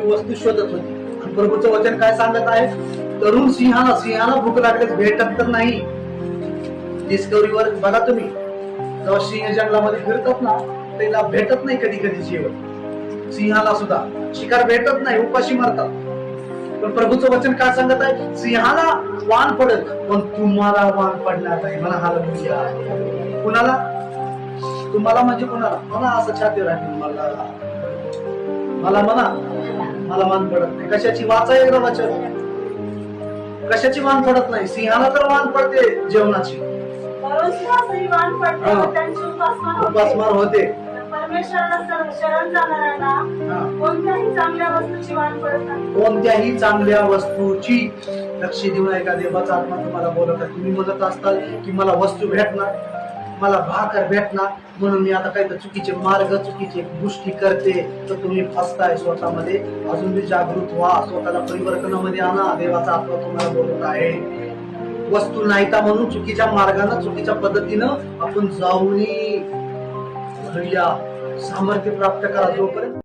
वस्तू शोधत होती आणि प्रभूचं वचन काय सांगत आहे, तरुण सिंहाला भूक लागल्यास भेटत तर नाही. डिस्कवरीवर बघा तुम्ही, जेव्हा सिंह जंगलामध्ये फिरतात ना, त्याला भेटत नाही कधी कधी जेवण. सिंहाला सुद्धा शिकार भेटत नाही, उपाशी मारतात. पण प्रभूचं वचन काय सांगत आहे, सिंहाला वान पडत पण तुम्हाला वान पडणार नाही. म्हणा हालेलुया. कुणाला? तुम्हाला म्हणजे कुणाला? म्हणा असं छातीवर आहे, मला म्हणा, मला वान पडत नाही. कशाची? वाचा एकदा वचन. कशाची वान पडत नाही? सिंहाला तर वान पडते जेवणाची, उपासमार होते. कोणत्याही चांगल्या वस्तूची लक्ष देऊन ऐका. देवाचा आत्मा तुम्हाला बोलत आहे. तुम्ही म्हणत असताल की मला वस्तू भेटणार, मला भाकर भेटणार, म्हणून मी आता काही चुकीचे मार्ग, चुकीची गोष्टी करते, तर तुम्ही फसताय स्वतःमध्ये. अजून मी जागृत व्हा, स्वतःला परिवर्तनामध्ये आणा. देवाचा आत्मा तुम्हाला बोलत आहे. वस्तू नाहीता म्हणून चुकीच्या मार्गाने, चुकीच्या पद्धतीनं आपण जाऊन सामर्थ्य प्राप्त करा. जोपर्यंत